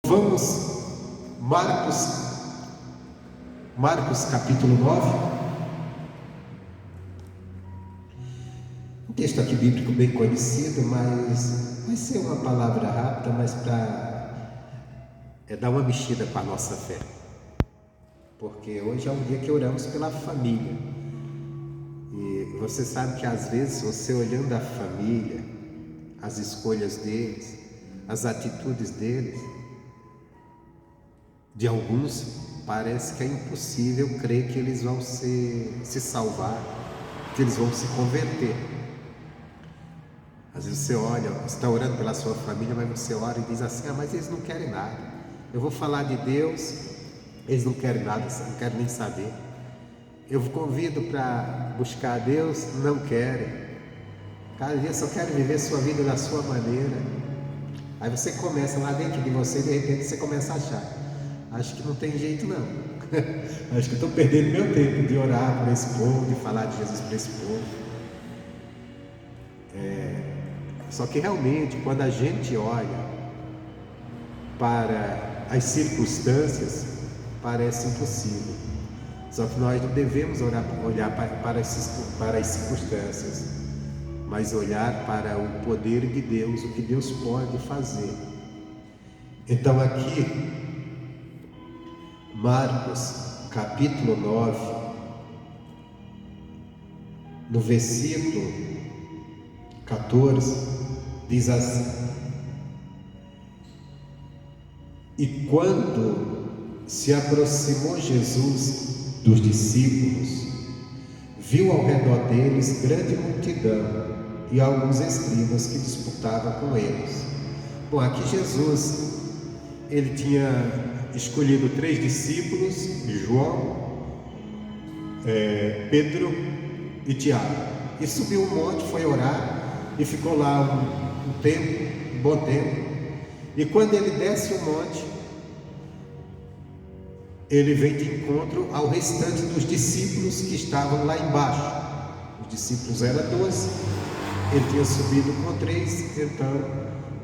Vamos, Marcos capítulo 9. Um texto aqui bíblico bem conhecido, mas vai ser uma palavra rápida, mas para dar uma mexida com a nossa fé. Porque hoje é um dia que oramos pela família. E você sabe que às vezes você olhando a família, as escolhas deles, as atitudes deles, de alguns parece que é impossível crer que eles vão se salvar, que eles vão se converter. Às vezes você olha, você está orando pela sua família, mas você ora e diz assim: mas eles não querem nada. Eu vou falar de Deus, eles não querem nada, não querem nem saber. Eu convido para buscar a Deus, não querem. Cada dia só querem viver sua vida da sua maneira. Aí você começa lá dentro de você, de repente você começa a achar: acho que não tem jeito não. Acho que estou perdendo meu tempo de orar por esse povo, de falar de Jesus para esse povo. Só que realmente, quando a gente olha para as circunstâncias, parece impossível. Só que nós não devemos olhar para as circunstâncias, mas olhar para o poder de Deus, o que Deus pode fazer. Então aqui, Marcos capítulo 9, no versículo 14, diz assim: e quando se aproximou Jesus dos discípulos, viu ao redor deles grande multidão e alguns escribas que disputavam com eles. Bom, aqui Jesus, ele tinha escolhido 3 discípulos, João, Pedro e Tiago, e subiu um monte, foi orar e ficou lá um bom tempo. E quando ele desce o monte, ele vem de encontro ao restante dos discípulos que estavam lá embaixo. Os discípulos eram 12, ele tinha subido com 3, então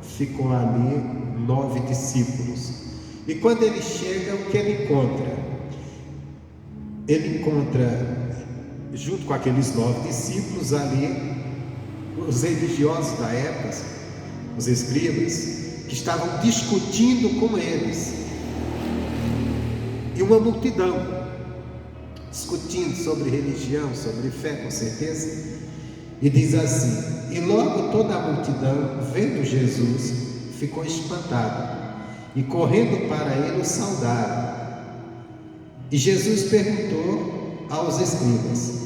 ficou ali 9 discípulos. E quando ele chega, o que ele encontra? Ele encontra, junto com aqueles 9 discípulos ali, os religiosos da época, os escribas, que estavam discutindo com eles. E uma multidão discutindo sobre religião, sobre fé, com certeza. E diz assim: e logo toda a multidão, vendo Jesus, ficou espantada, e correndo para ele o saudaram. E Jesus perguntou aos escribas: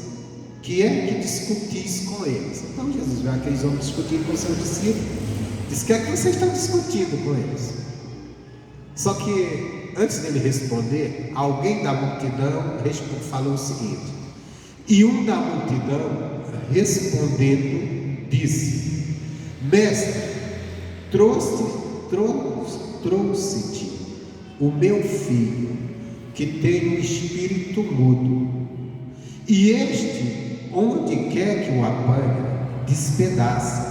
que é que discutis com eles? Então Jesus viu aqueles homens discutindo com seus discípulos, diz: que é que vocês estão discutindo com eles? Só que antes dele responder, alguém da multidão falou o seguinte: e um da multidão respondendo disse: mestre, trouxe-te o meu filho, que tem um espírito mudo, e este, onde quer que o apanhe, despedaça,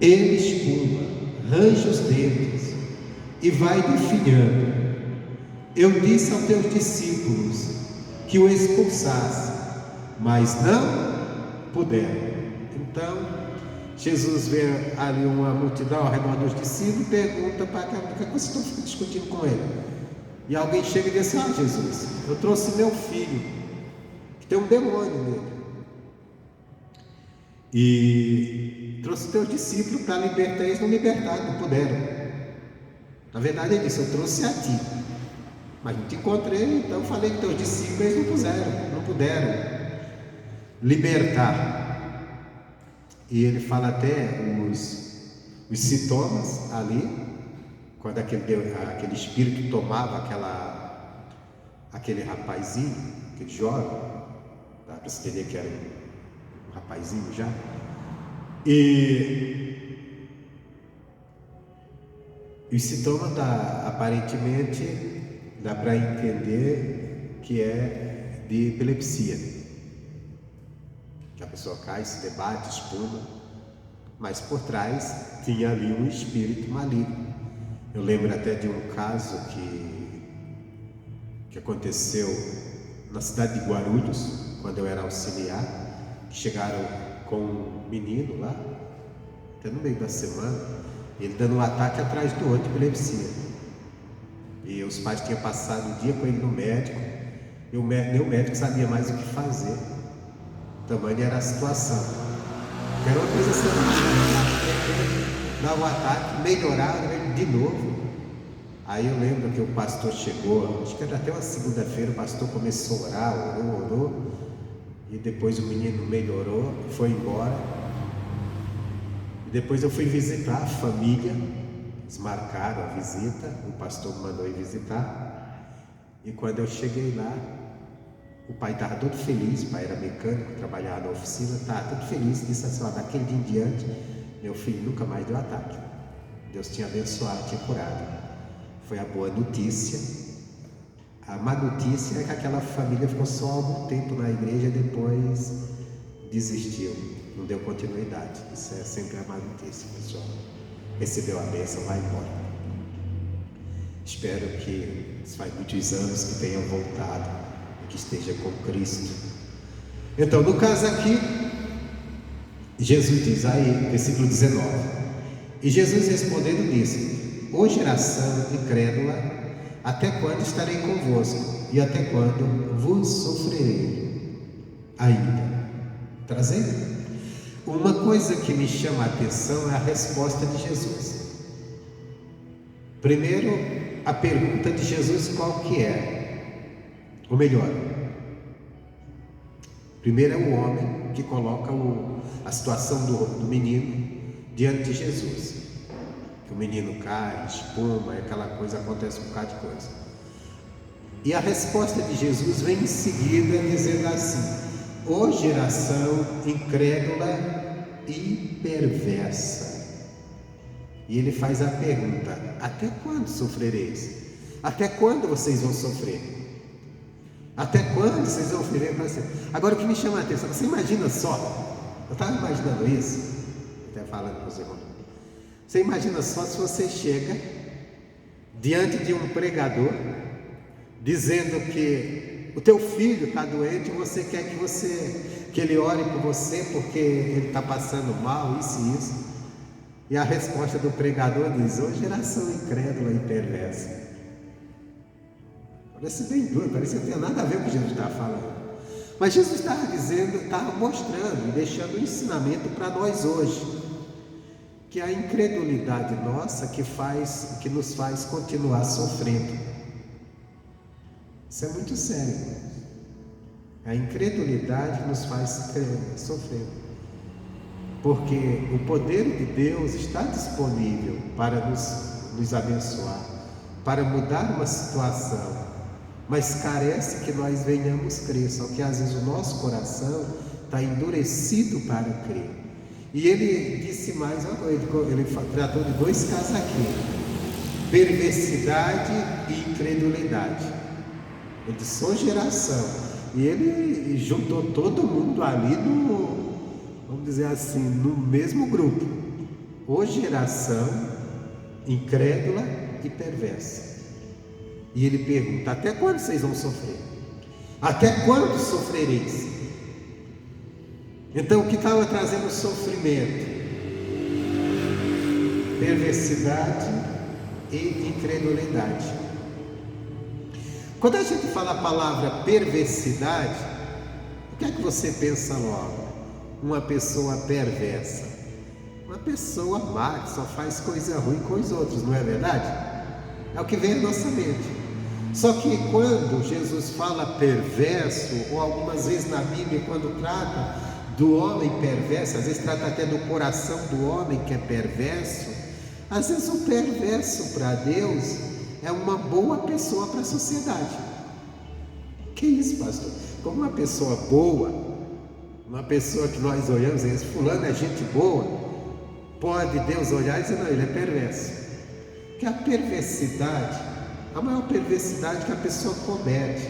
ele espuma, range os dentes e vai definhando. Eu disse aos teus discípulos que o expulsasse, mas não puderam. Então Jesus vê ali uma multidão ao redor dos discípulos e pergunta para que vocês estão discutindo com ele. E alguém chega e diz assim: Jesus, eu trouxe meu filho, que tem um demônio nele, e trouxe teus discípulos para libertar, eles não libertaram, não puderam. Na verdade ele disse: eu trouxe a ti, mas não te encontrei, então falei que teus discípulos, eles não puderam libertar. E ele fala até os sintomas ali, quando aquele espírito tomava aquele rapazinho, aquele jovem, dá para se entender que era um rapazinho já. E os sintomas aparentemente dá para entender que é de epilepsia. Que a pessoa cai, se debate, espuma, mas por trás tinha ali um espírito maligno. Eu lembro até de um caso que aconteceu na cidade de Guarulhos, quando eu era auxiliar, que chegaram com um menino lá, até no meio da semana, ele dando um ataque atrás do outro de epilepsia. E os pais tinham passado o dia com ele no médico, e nem o médico sabia mais o que fazer. Tamanha era a situação. Era uma coisa assim, dava um ataque, melhorava de novo. Aí eu lembro que o pastor chegou, acho que era até uma segunda-feira, o pastor começou a orar, orou, e depois o menino melhorou, foi embora. E depois eu fui visitar a família, eles marcaram a visita, o pastor me mandou ir visitar, e quando eu cheguei lá, o pai estava todo feliz, o pai era mecânico, trabalhava na oficina, estava todo feliz, disse assim: daquele dia em diante, meu filho nunca mais deu ataque. Deus tinha abençoado, tinha curado. Foi a boa notícia. A má notícia é que aquela família ficou só algum tempo na igreja e depois desistiu, não deu continuidade. Isso é sempre a má notícia, pessoal. Recebeu a bênção, vai embora. Espero que faz muitos anos que tenham voltado, que esteja com Cristo. Então, no caso aqui, Jesus diz aí, versículo 19: e Jesus respondendo disse: ó geração incrédula, até quando estarei convosco? E até quando vos sofrerei ainda? Trazendo uma coisa que me chama a atenção é a resposta de Jesus. Primeiro, a pergunta de Jesus qual que é? Ou melhor, primeiro é o homem que coloca a situação do menino diante de Jesus. Que o menino cai, espuma, aquela coisa, acontece um bocado de coisa. E a resposta de Jesus vem em seguida dizendo assim: ó geração incrédula e perversa. E ele faz a pergunta: até quando sofrereis? Até quando vocês vão sofrer? Até quando vocês vão viver para sempre? Agora o que me chama a atenção, você imagina só, eu estava imaginando isso, até falando com os irmãos, você imagina só se você chega diante de um pregador dizendo que o teu filho está doente e você quer que ele ore por você porque ele está passando mal, isso e isso, e a resposta do pregador diz: ô geração incrédula e perversa. Parece bem duro, parece que não tem nada a ver com o que Jesus estava falando. Mas Jesus estava dizendo, estava mostrando e deixando um ensinamento para nós hoje, que a incredulidade nossa que nos faz continuar sofrendo. Isso é muito sério. A incredulidade nos faz sofrer. Porque o poder de Deus está disponível para nos abençoar, para mudar uma situação. Mas carece que nós venhamos crer, só que às vezes o nosso coração está endurecido para crer. E ele disse mais uma coisa, ele tratou de dois casos aqui: perversidade e incredulidade. Ele disse: sua geração. E ele juntou todo mundo ali vamos dizer assim, no mesmo grupo. Ô geração incrédula e perversa. E ele pergunta: até quando vocês vão sofrer? Até quando sofrereis? Então o que estava trazendo sofrimento? Perversidade e incredulidade. Quando a gente fala a palavra perversidade, o que é que você pensa logo? Uma pessoa perversa, uma pessoa má que só faz coisa ruim com os outros, não é verdade? É o que vem à nossa mente. Só que quando Jesus fala perverso, ou algumas vezes na Bíblia, quando trata do homem perverso, às vezes trata até do coração do homem que é perverso, às vezes o perverso para Deus é uma boa pessoa para a sociedade. Que isso, pastor? Como uma pessoa boa, uma pessoa que nós olhamos e dizemos: fulano é gente boa, pode Deus olhar e dizer: não, ele é perverso. Que a perversidade, a maior perversidade que a pessoa comete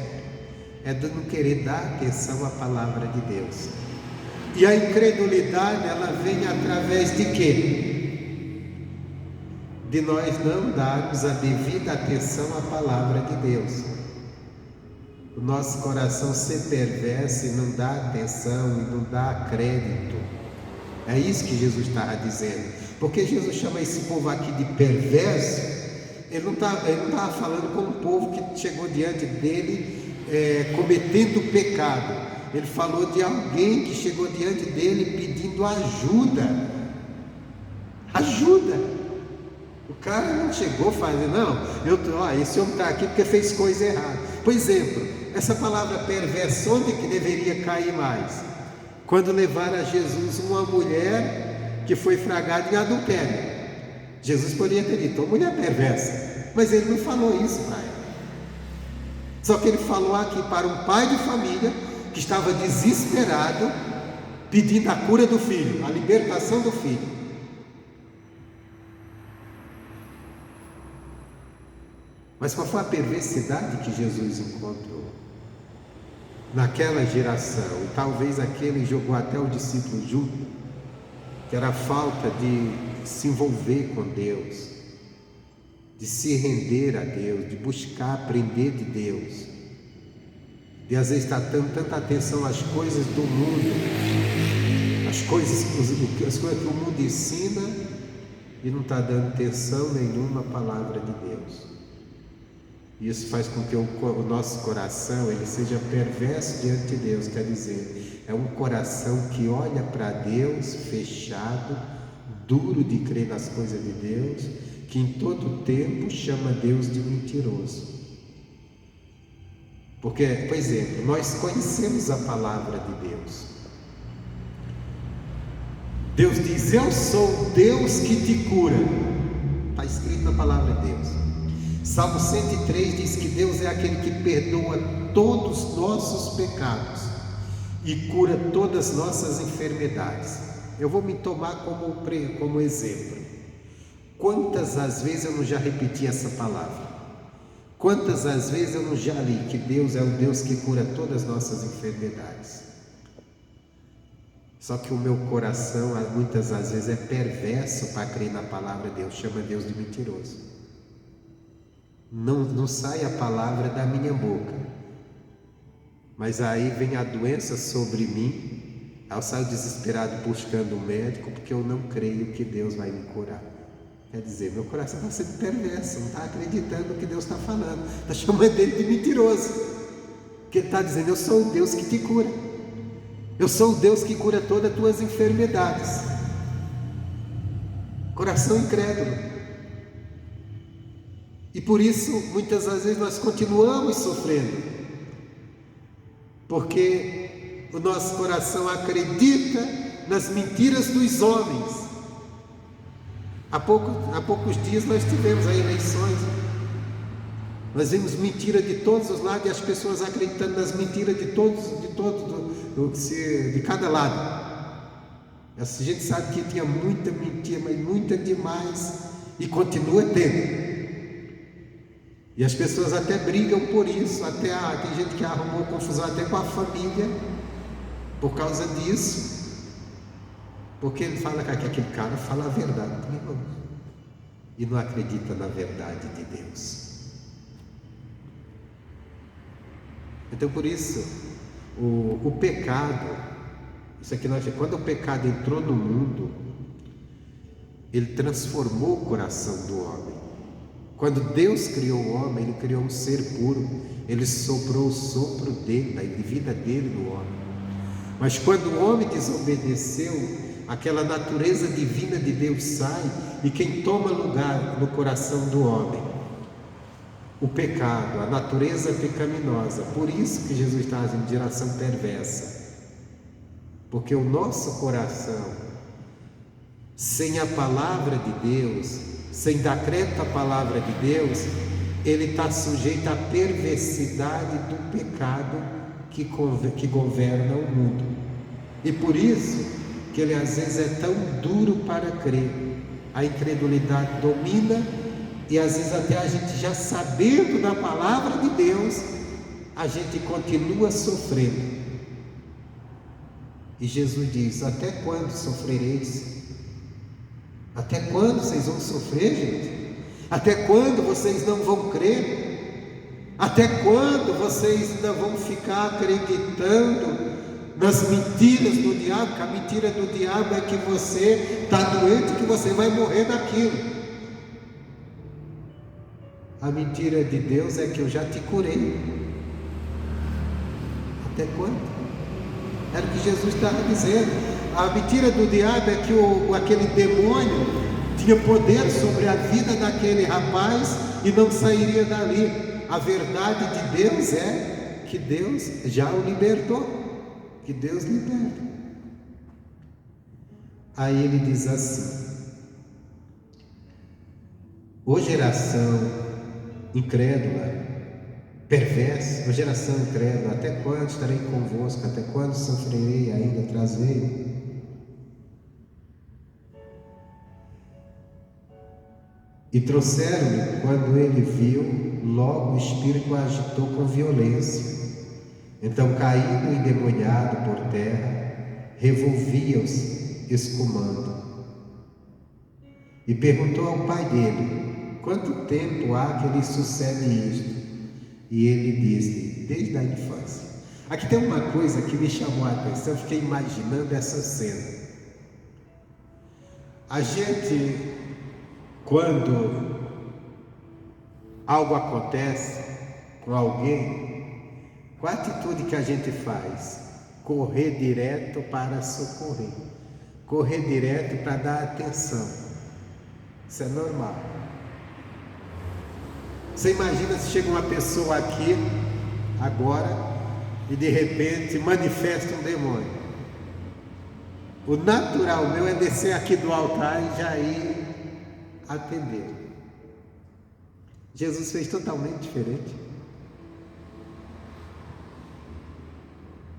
é de não querer dar atenção à palavra de Deus. E a incredulidade, ela vem através de quê? de nós não darmos a devida atenção à palavra de Deus. O nosso coração se perverse e não dá atenção e não dá crédito. É isso que Jesus estava dizendo. Porque Jesus chama esse povo aqui de perverso. Ele não estava falando com um povo que chegou diante dele cometendo pecado. Ele falou de alguém que chegou diante dele pedindo ajuda. Ajuda. O cara não chegou fazendo, esse homem está aqui porque fez coisa errada. Por exemplo, essa palavra perverso, onde que deveria cair mais? Quando levaram a Jesus uma mulher que foi flagrada em adultério. Jesus poderia ter dito, mulher perversa, mas ele não falou isso para ela. Só que ele falou aqui para um pai de família que estava desesperado, pedindo a cura do filho, a libertação do filho. Mas qual foi a perversidade que Jesus encontrou naquela geração? E talvez aquele jogou até o discípulo junto, que era a falta de se envolver com Deus, de se render a Deus, de buscar aprender de Deus, de às vezes estar dando tanta atenção às coisas do mundo, às coisas que o mundo ensina, e não está dando atenção nenhuma à palavra de Deus. Isso faz com que o nosso coração ele seja perverso diante de Deus, quer dizer, é um coração que olha para Deus fechado, duro de crer nas coisas de Deus, que em todo tempo chama Deus de mentiroso. Porque, por exemplo, nós conhecemos a palavra de Deus. Deus diz, eu sou o Deus que te cura. Está escrito na palavra de Deus. Salmo 103 diz que Deus é aquele que perdoa todos os nossos pecados e cura todas as nossas enfermidades. Eu vou me tomar como exemplo. Quantas as vezes eu não já repeti essa palavra? Quantas as vezes eu não já li que Deus é o Deus que cura todas as nossas enfermidades? Só que o meu coração muitas das vezes é perverso para crer na palavra de Deus, chama Deus de mentiroso. Não sai a palavra da minha boca, mas aí vem a doença sobre mim, eu saio desesperado buscando um médico, porque eu não creio que Deus vai me curar. Quer dizer, meu coração está sendo perverso, não está acreditando no que Deus está falando, está chamando ele de mentiroso, porque ele está dizendo, eu sou o Deus que te cura, eu sou o Deus que cura todas as tuas enfermidades. Coração incrédulo. E por isso, muitas das vezes nós continuamos sofrendo, porque o nosso coração acredita nas mentiras dos homens. Há poucos dias nós tivemos as eleições, nós vimos mentira de todos os lados e as pessoas acreditando nas mentiras de cada lado. A gente sabe que tinha muita mentira, mas muita demais, e continua tendo. E as pessoas até brigam por isso, tem gente que arrumou confusão até com a família por causa disso, porque ele fala que aquele cara fala a verdade, e não acredita na verdade de Deus. Então por isso, o pecado, isso aqui quando o pecado entrou no mundo, ele transformou o coração do homem. Quando Deus criou o homem, ele criou um ser puro, ele soprou o sopro dele, da vida dele no homem. Mas quando o homem desobedeceu, aquela natureza divina de Deus sai, e quem toma lugar no coração do homem? O pecado, a natureza pecaminosa. Por isso que Jesus está dizendo geração perversa, porque o nosso coração, sem a palavra de Deus, sem dar crédito à palavra de Deus, ele está sujeito à perversidade do pecado que governa o mundo. E por isso que ele às vezes é tão duro para crer. A incredulidade domina, e às vezes até a gente já sabendo da palavra de Deus, a gente continua sofrendo. E Jesus diz, até quando sofrereis? Até quando vocês vão sofrer, gente? Até quando vocês não vão crer? Até quando vocês ainda vão ficar acreditando nas mentiras do diabo? Que a mentira do diabo é que você está doente, que você vai morrer daquilo. A mentira de Deus é que eu já te curei. Até quando? Era o que Jesus estava dizendo. A mentira do diabo é que aquele demônio tinha poder sobre a vida daquele rapaz e não sairia dali. A verdade de Deus é que Deus já o libertou, que Deus liberta. Aí ele diz assim: ô geração incrédula, perversa, ô geração incrédula, até quando estarei convosco? Até quando sofrerei ainda trazer? E trouxeram-lhe, quando ele viu, logo o espírito o agitou com violência. Então, caído e endemoniado por terra, revolvia-os, escumando. E perguntou ao pai dele: quanto tempo há que lhe sucede isto? E ele disse: desde a infância. Aqui tem uma coisa que me chamou a atenção, eu fiquei imaginando essa cena. A gente, quando algo acontece com alguém, qual a atitude que a gente faz? Correr direto para socorrer, correr direto para dar atenção. Isso é normal. Você imagina se chega uma pessoa aqui agora e de repente manifesta um demônio. O natural meu é descer aqui do altar e já ir atender. Jesus fez totalmente diferente.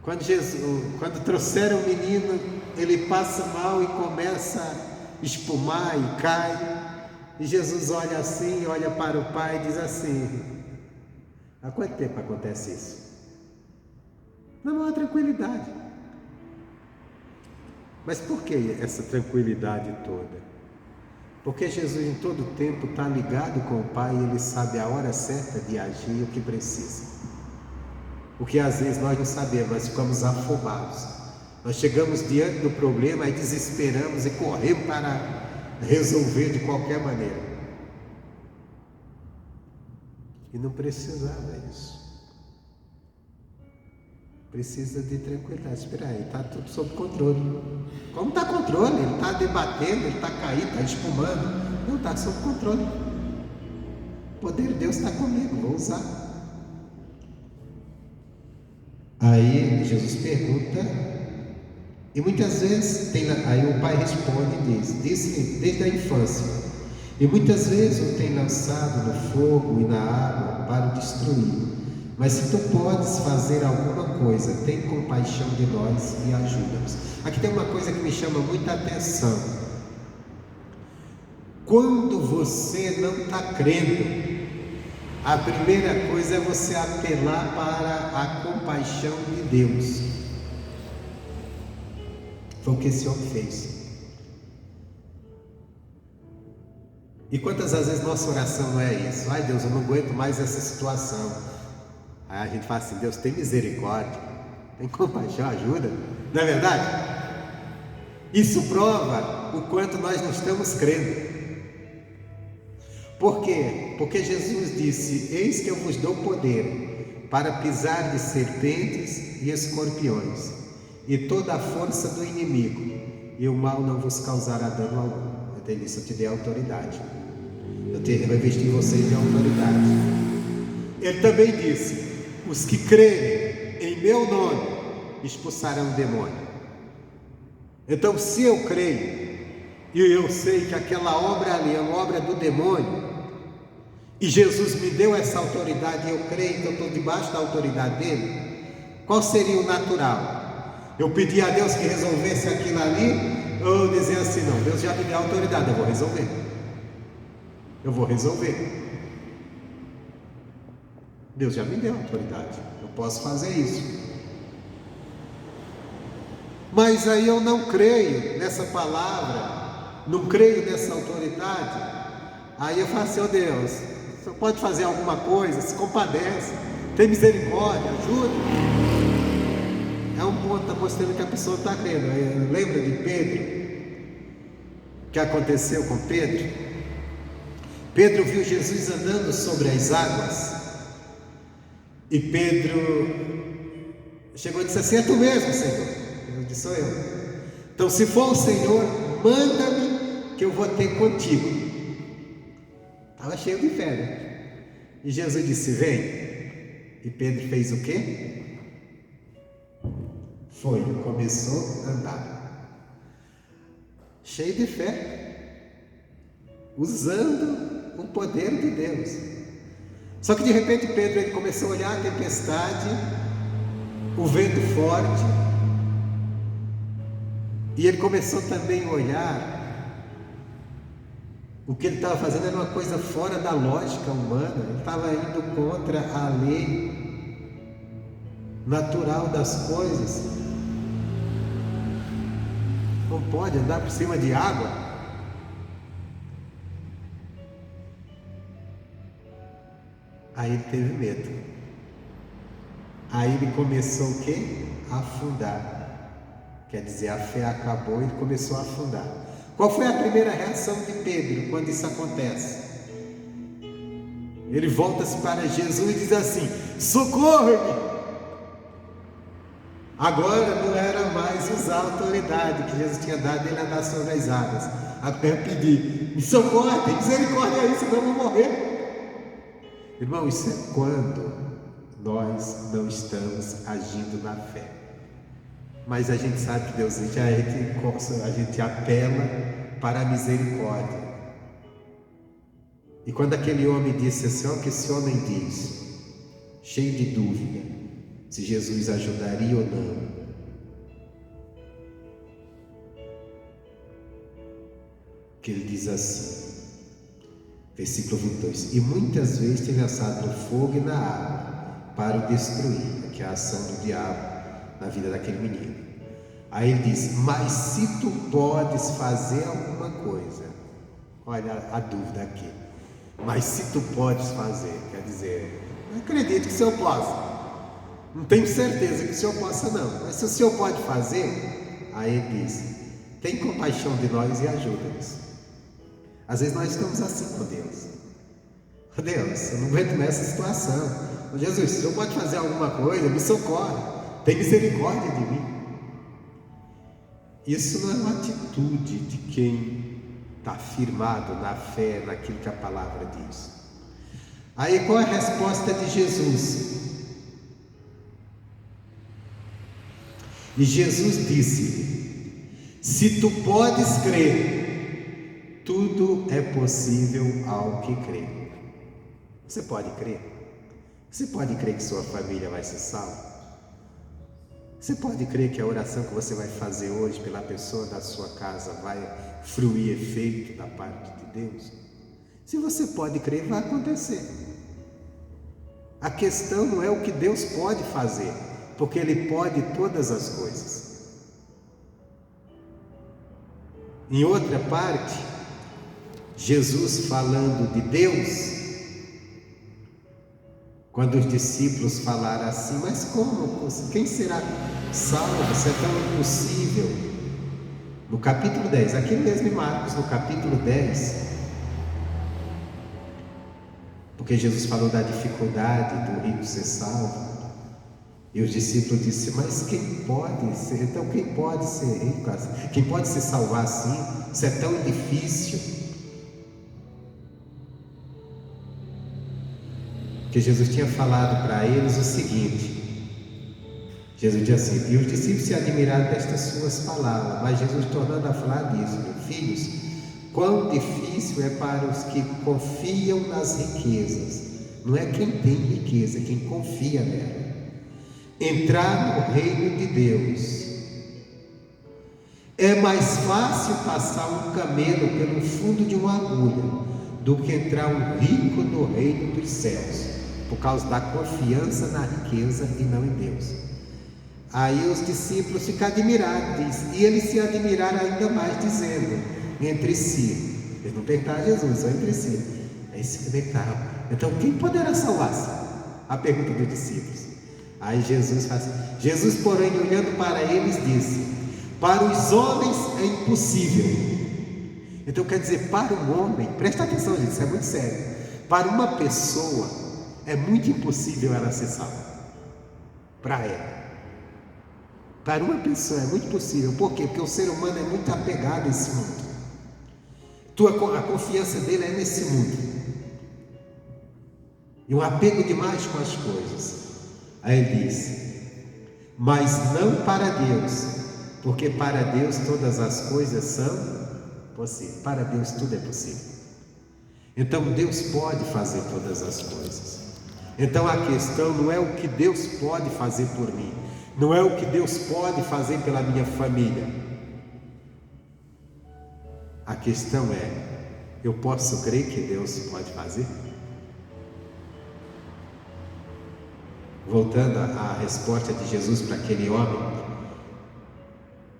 Quando trouxeram o menino, ele passa mal e começa a espumar e cai. E Jesus olha assim, olha para o pai e diz assim: há quanto tempo acontece isso? Na maior tranquilidade. Mas por que essa tranquilidade toda? Porque Jesus em todo tempo está ligado com o Pai e Ele sabe a hora certa de agir e o que precisa. O que às vezes nós não sabemos, nós ficamos afobados. Nós chegamos diante do problema e desesperamos e corremos para resolver de qualquer maneira. E não precisava disso. Precisa de tranquilidade. Espera aí, está tudo sob controle. Como está controle? Ele está debatendo, ele está caído, está espumando. Não, está sob controle. O poder de Deus está comigo, vou usar. Aí Jesus pergunta, e muitas vezes aí o pai responde e disse desde a infância, e muitas vezes o tem lançado no fogo e na água para o destruir. Mas se tu podes fazer alguma coisa, tem compaixão de nós e ajuda-nos. Aqui tem uma coisa que me chama muita atenção. Quando você não está crendo, a primeira coisa é você apelar para a compaixão de Deus. Foi o que esse homem fez. E quantas vezes nossa oração não é isso? Ai Deus, eu não aguento mais essa situação. Aí a gente fala assim: Deus, tem misericórdia, tem compaixão, ajuda. Não é verdade? Isso prova o quanto nós não estamos crendo. Por quê? Porque Jesus disse: eis que eu vos dou poder para pisar de serpentes e escorpiões e toda a força do inimigo, e o mal não vos causará dano algum. Até nisso eu te dei autoridade. Eu vou investir em vocês de autoridade. Ele também disse: os que crerem em meu nome expulsarão o demônio. Então, se eu creio e eu sei que aquela obra ali é uma obra do demônio, e Jesus me deu essa autoridade, e eu creio que eu estou debaixo da autoridade dele, qual seria o natural? Eu pedir a Deus que resolvesse aquilo ali, ou dizer assim: não, Deus já me deu a autoridade, eu vou resolver. Eu vou resolver. Deus já me deu a autoridade, eu posso fazer isso. Mas aí eu não creio nessa palavra, não creio nessa autoridade, Aí eu falo assim: ó Deus, o Senhor pode fazer alguma coisa? Se compadece, tem misericórdia, ajuda. É um ponto, está mostrando que a pessoa está crendo. Lembra de Pedro? O que aconteceu com Pedro? Pedro viu Jesus andando sobre as águas. E Pedro chegou e disse assim: é tu mesmo, Senhor? Eu disse: sou eu. Então, se for o Senhor, manda-me que eu vou ter contigo. Estava cheio de fé, né? E Jesus disse: vem. E Pedro fez o quê? Foi, começou a andar. Cheio de fé, usando o poder de Deus. Só que de repente Pedro ele começou a olhar a tempestade, o vento forte, e ele começou também a olhar o que ele estava fazendo era uma coisa fora da lógica humana. Ele estava indo contra a lei natural das coisas. Não pode andar por cima de água. Aí ele teve medo. Aí ele começou o quê? A afundar. Quer dizer, a fé acabou e ele começou a afundar. Qual foi a primeira reação de Pedro quando isso acontece? Ele volta-se para Jesus e diz assim: socorre-me! Agora não era mais usar a autoridade que Jesus tinha dado ele andar sobre as águas. Agora pedir: me socorre, tem misericórdia aí, senão eu vou morrer. Irmão, isso é quando nós não estamos agindo na fé. Mas a gente sabe que Deus já é que a gente apela para a misericórdia. E quando aquele homem disse assim: ó, o que esse homem diz, cheio de dúvida, se Jesus ajudaria ou não. Que ele diz assim, versículo 22: e muitas vezes tem lançado no fogo e na água para o destruir, que é a ação do diabo na vida daquele menino. Aí ele diz: mas se tu podes fazer alguma coisa, olha a dúvida aqui, mas se tu podes fazer, quer dizer, não acredito que o Senhor possa, não tenho certeza que o Senhor possa não, mas se o Senhor pode fazer, aí ele diz: tem compaixão de nós e ajuda-nos. Às vezes nós estamos assim com Deus: Deus, eu não aguento nessa situação, Jesus, se o Senhor pode fazer alguma coisa, me socorre, tem misericórdia de mim. Isso não é uma atitude de quem está firmado na fé, naquilo que a palavra diz. Aí qual é a resposta de Jesus? E Jesus disse: se tu podes crer, tudo é possível ao que crê. Você pode crer? Você pode crer que sua família vai ser salva? Você pode crer que a oração que você vai fazer hoje pela pessoa da sua casa vai fruir efeito da parte de Deus? Se você pode crer, vai acontecer. A questão não é o que Deus pode fazer, porque Ele pode todas as coisas. Em outra parte, Jesus falando de Deus, quando os discípulos falaram assim: mas como? Quem será salvo? Se é tão impossível. No capítulo 10, aqui mesmo em Marcos, no capítulo 10, porque Jesus falou da dificuldade do rico ser salvo, e os discípulos disseram: mas quem pode ser? Então quem pode ser rico? Quem pode se salvar assim? Isso é tão difícil. Porque Jesus tinha falado para eles o seguinte, Jesus disse assim, e os discípulos se admiraram destas suas palavras, mas Jesus tornando a falar disso: filhos, quão difícil é para os que confiam nas riquezas, não é quem tem riqueza, é quem confia nela, entrar no reino de Deus. É mais fácil passar um camelo pelo fundo de uma agulha do que entrar um rico no reino dos céus, por causa da confiança na riqueza e não em Deus. Aí os discípulos ficam admirados, diz, e eles se admiraram ainda mais, dizendo entre si: Eles não perguntaram a Jesus, só entre si. Aí se perguntaram, então quem poderá salvar-se? A pergunta dos discípulos. Aí Jesus faz assim. Jesus, porém, olhando para eles, disse: para os homens é impossível. Então quer dizer, para um homem, presta atenção, gente, isso é muito sério. Para uma pessoa é muito impossível ela ser salva. Para ela. Para uma pessoa é muito possível. Por quê? Porque o ser humano é muito apegado a esse mundo. A confiança dele é nesse mundo. E um apego demais com as coisas. Aí ele diz: mas não para Deus, porque para Deus todas as coisas são possíveis. Para Deus tudo é possível. Então Deus pode fazer todas as coisas. Então a questão não é o que Deus pode fazer por mim, não é o que Deus pode fazer pela minha família. A questão é: eu posso crer que Deus pode fazer? Voltando à resposta de Jesus para aquele homem,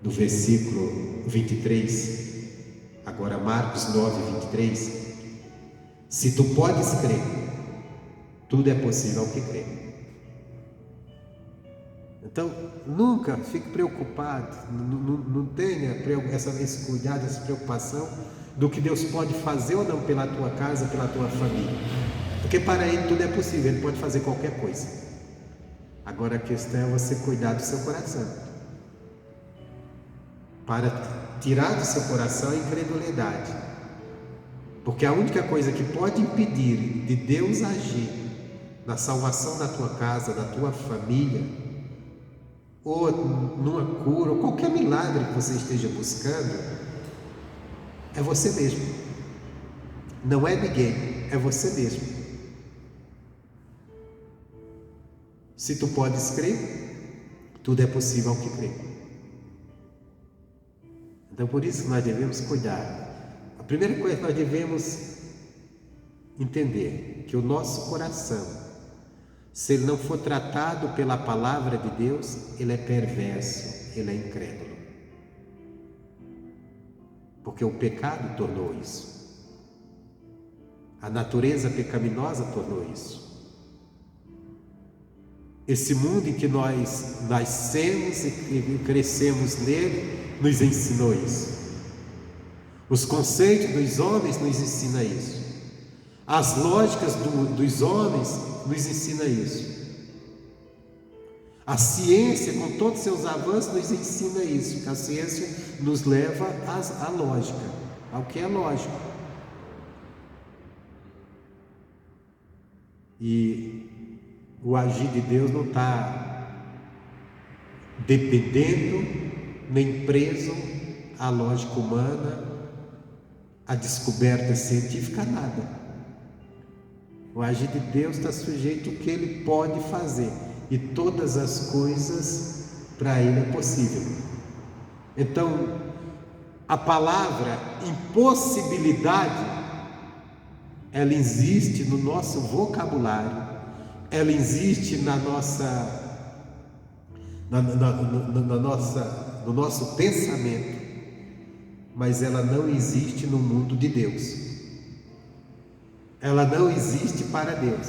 do versículo 23, agora Marcos 9, 23. Se tu podes crer, tudo é possível ao que crê. Então, nunca fique preocupado, não tenha esse cuidado, essa preocupação do que Deus pode fazer ou não pela tua casa, pela tua família. Porque para Ele tudo é possível, Ele pode fazer qualquer coisa. Agora a questão é você cuidar do seu coração. Para tirar do seu coração a incredulidade. Porque a única coisa que pode impedir de Deus agir na salvação da tua casa, da tua família, ou numa cura, ou qualquer milagre que você esteja buscando, é você mesmo. Não é ninguém, é você mesmo. Se tu podes crer, tudo é possível ao que crê. Então por isso nós devemos cuidar. A primeira coisa que nós devemos entender, que o nosso coração, se ele não for tratado pela palavra de Deus, ele é perverso, ele é incrédulo. Porque o pecado tornou isso. A natureza pecaminosa tornou isso. Esse mundo em que nós nascemos e crescemos nele, nos ensinou isso. Os conceitos dos homens nos ensinam isso. As lógicas dos homens nos ensinam isso. A ciência, com todos os seus avanços, nos ensina isso. Que a ciência nos leva à lógica, ao que é lógico. E o agir de Deus não está dependendo nem preso à lógica humana, à descoberta científica, nada. O agir de Deus está sujeito ao que Ele pode fazer, e todas as coisas para Ele é possível. Então, a palavra impossibilidade, ela existe no nosso vocabulário, ela existe no nosso pensamento, mas ela não existe no mundo de Deus. Ela não existe para Deus.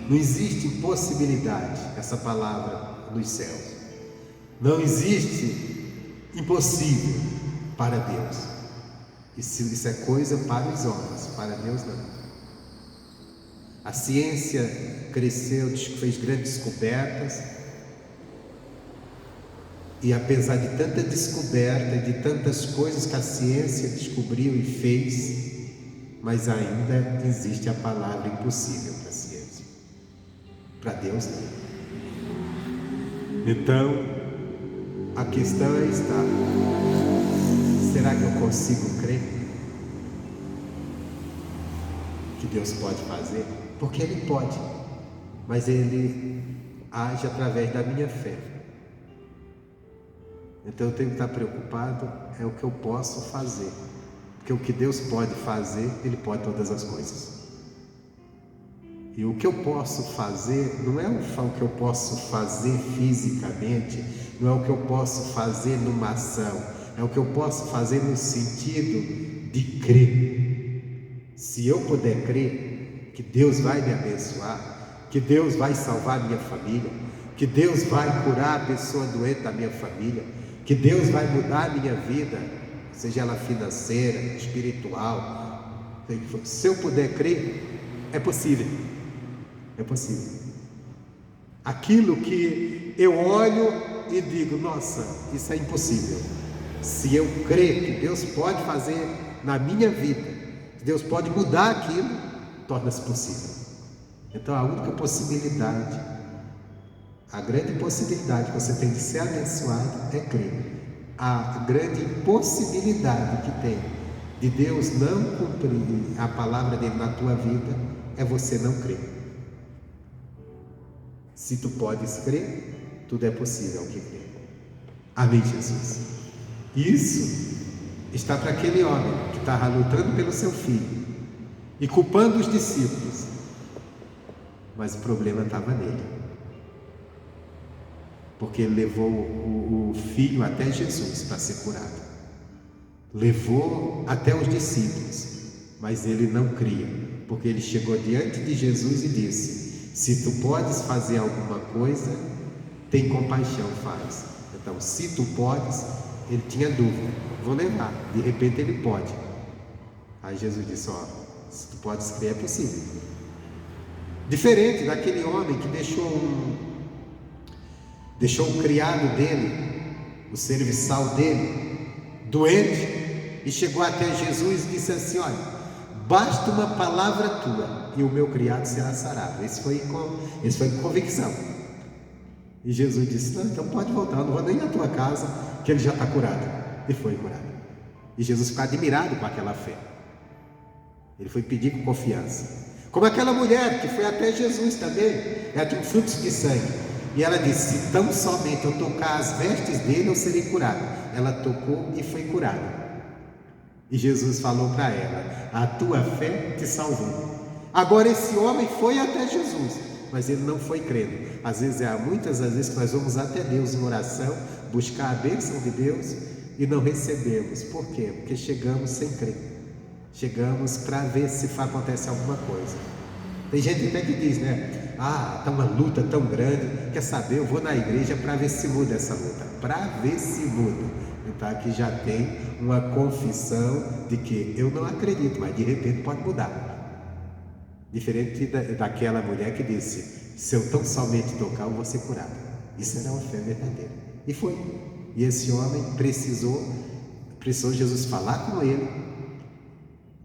Não existe impossibilidade, essa palavra nos céus. Não existe impossível para Deus. Isso é coisa para os homens, para Deus não. A ciência cresceu, fez grandes descobertas, e apesar de tanta descoberta, de tantas coisas que a ciência descobriu e fez, mas ainda existe a palavra impossível para a ciência. Para Deus não. Então, a questão está: será que eu consigo crer que Deus pode fazer? Porque Ele pode, mas Ele age através da minha fé. Então eu tenho que estar preocupado é o que eu posso fazer, porque o que Deus pode fazer, Ele pode todas as coisas. E o que eu posso fazer não é o que eu posso fazer fisicamente, não é o que eu posso fazer numa ação, é o que eu posso fazer no sentido de crer. Se eu puder crer que Deus vai me abençoar, que Deus vai salvar minha família, que Deus vai curar a pessoa doente da minha família, que Deus vai mudar a minha vida, seja ela financeira, espiritual, se eu puder crer, é possível. É possível. Aquilo que eu olho e digo, nossa, isso é impossível. Se eu crer que Deus pode fazer na minha vida, que Deus pode mudar aquilo, torna-se possível. Então a única possibilidade, a grande possibilidade que você tem de ser abençoado é crer. A grande impossibilidade que tem de Deus não cumprir a palavra dele na tua vida é você não crer. Se tu podes crer, tudo é possível ao que crê. Amém, Jesus? Isso está para aquele homem que estava lutando pelo seu filho e culpando os discípulos, mas o problema estava nele, porque ele levou o filho até Jesus para ser curado, levou até os discípulos, mas ele não cria, porque ele chegou diante de Jesus e disse: se tu podes fazer alguma coisa, tem compaixão, faz. Então, se tu podes, ele tinha dúvida, vou levar, de repente ele pode. Aí Jesus disse: ó, se tu podes crer, é possível. Diferente daquele homem que deixou o criado dele, o serviçal dele, doente, e chegou até Jesus e disse assim: olha, basta uma palavra tua e o meu criado será sarado. Esse foi com convicção. E Jesus disse: não, então pode voltar, eu não vou nem na tua casa, que ele já está curado. E foi curado. E Jesus ficou admirado com aquela fé. Ele foi pedir com confiança. Como aquela mulher que foi até Jesus também, ela tinha fluxo de sangue, e ela disse: se tão somente eu tocar as vestes dele, eu serei curado. Ela tocou e foi curada. E Jesus falou para ela: a tua fé te salvou. Agora esse homem foi até Jesus, mas ele não foi crendo. Às vezes muitas das vezes que nós vamos até Deus em oração, buscar a bênção de Deus e não recebemos. Por quê? Porque chegamos sem crer. Chegamos para ver se acontece alguma coisa. Tem gente até que diz, né? Ah, está uma luta tão grande, quer saber, eu vou na igreja para ver se muda essa luta. Para ver se muda. Então aqui já tem uma confissão de que eu não acredito, mas de repente pode mudar. Diferente daquela mulher que disse: se eu tão somente tocar, eu vou ser curado. Isso era uma fé verdadeira. E foi. E esse homem precisou Jesus falar com ele,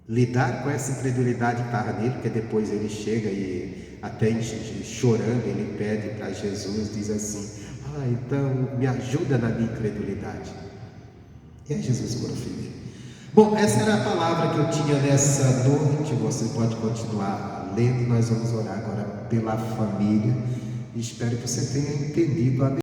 lidar com essa incredulidade que estava nele, porque depois ele chega e até chorando, ele pede para Jesus, diz assim: ah, então me ajuda na minha incredulidade. E aí Jesus curou o filho dele. Bom, essa era a palavra que eu tinha nessa noite. Você pode continuar lendo. Nós vamos orar agora pela família e espero que você tenha entendido a